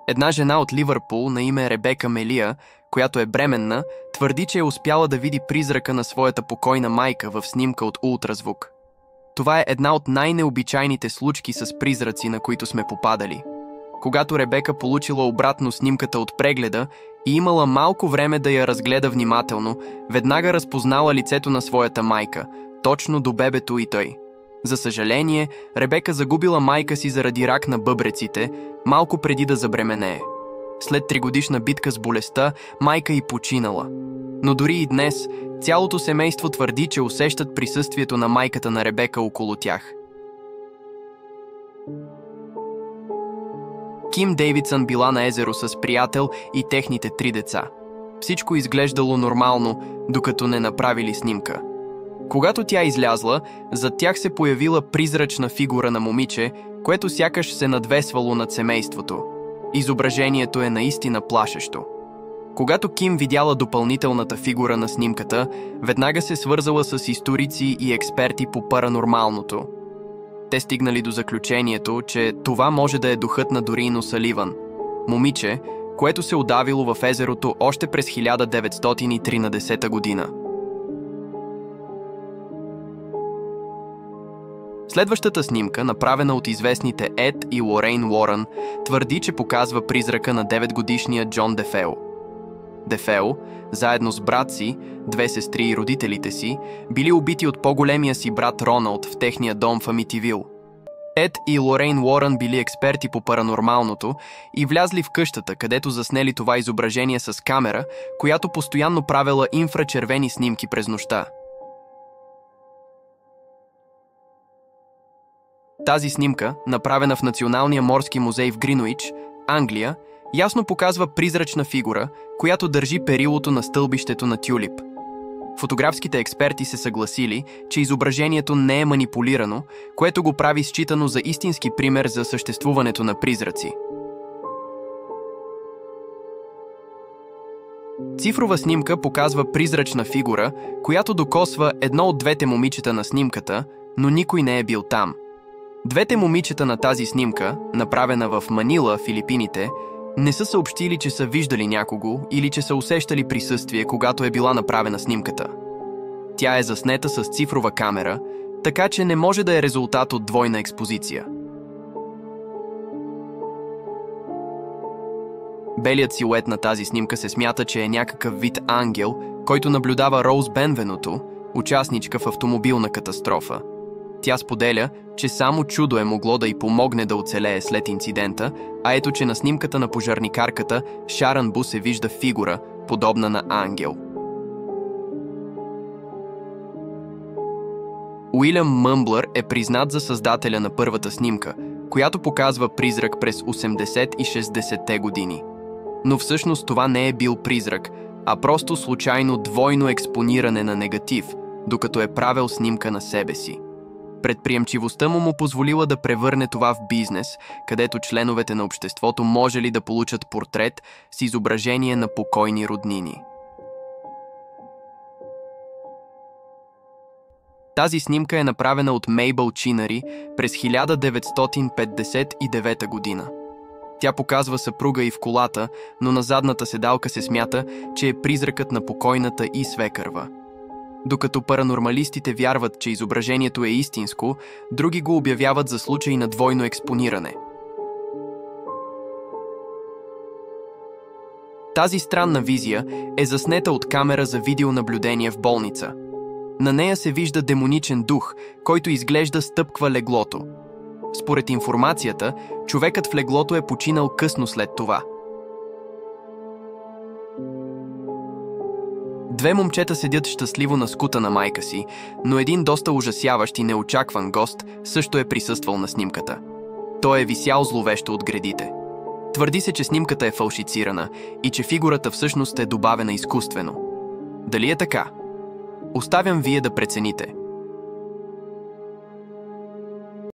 Една жена от Ливърпул на име Ребека Мелия, която е бременна, твърди, че е успяла да види призрака на своята покойна майка в снимка от ултразвук. Това е една от най-необичайните случки с призраци, на които сме попадали. Когато Ребека получила обратно снимката от прегледа и имала малко време да я разгледа внимателно, веднага разпознала лицето на своята майка, точно до бебето и той. За съжаление, Ребека загубила майка си заради рак на бъбреците, малко преди да забременее. След 3-годишна битка с болестта, майка й починала. Но дори и днес, цялото семейство твърди, че усещат присъствието на майката на Ребека около тях. Ким Дейвидсън била на езеро с приятел и техните 3 деца. Всичко изглеждало нормално, докато не направили снимка. Когато тя излязла, зад тях се появила призрачна фигура на момиче, което сякаш се надвесвало над семейството. Изображението е наистина плашещо. Когато Ким видяла допълнителната фигура на снимката, веднага се свързала с историци и експерти по паранормалното. Те стигнали до заключението, че това може да е духът на Дорин О'Саливан, момиче, което се удавило в езерото още през 1913 година. Следващата снимка, направена от известните Ед и Лорейн Уорън, твърди, че показва призрака на 9-годишния Джон Дефео. Дефео, заедно с брат си, 2 сестри и родителите си, били убити от по-големия си брат Роналд в техния дом в Амитивил. Ед и Лорейн Уорън били експерти по паранормалното и влязли в къщата, където заснели това изображение с камера, която постоянно правила инфрачервени снимки през нощта. Тази снимка, направена в Националния морски музей в Гринуич, Англия, ясно показва призрачна фигура, която държи перилото на стълбището на Тюлип. Фотографските експерти се съгласили, че изображението не е манипулирано, което го прави считано за истински пример за съществуването на призраци. Цифрова снимка показва призрачна фигура, която докосва едно от двете момичета на снимката, но никой не е бил там. Двете момичета на тази снимка, направена в Манила, Филипините, не са съобщили, че са виждали някого или че са усещали присъствие, когато е била направена снимката. Тя е заснета с цифрова камера, така че не може да е резултат от двойна експозиция. Белият силует на тази снимка се смята, че е някакъв вид ангел, който наблюдава Роуз Бенвенуто, участничка в автомобилна катастрофа. Тя споделя, че само чудо е могло да й помогне да оцелее след инцидента, а ето че на снимката на пожарникарката Шарън Бу се вижда фигура, подобна на ангел. Уилям Мъмблър е признат за създателя на първата снимка, която показва призрак през 80 и 60-те години. Но всъщност това не е бил призрак, а просто случайно двойно експониране на негатив, докато е правил снимка на себе си. Предприемчивостта му позволила да превърне това в бизнес, където членовете на обществото можели да получат портрет с изображение на покойни роднини. Тази снимка е направена от Мейбъл Чинари през 1959 година. Тя показва съпруга и в колата, но на задната седалка се смята, че е призракът на покойната и свекърва. Докато паранормалистите вярват, че изображението е истинско, други го обявяват за случай на двойно експониране. Тази странна визия е заснета от камера за видеонаблюдение в болница. На нея се вижда демоничен дух, който изглежда стъпква леглото. Според информацията, човекът в леглото е починал късно след това. Две момчета седят щастливо на скута на майка си, но един доста ужасяващ и неочакван гост също е присъствал на снимката. Той е висял зловещо от гредите. Твърди се, че снимката е фалшицирана и че фигурата всъщност е добавена изкуствено. Дали е така? Оставям вие да прецените.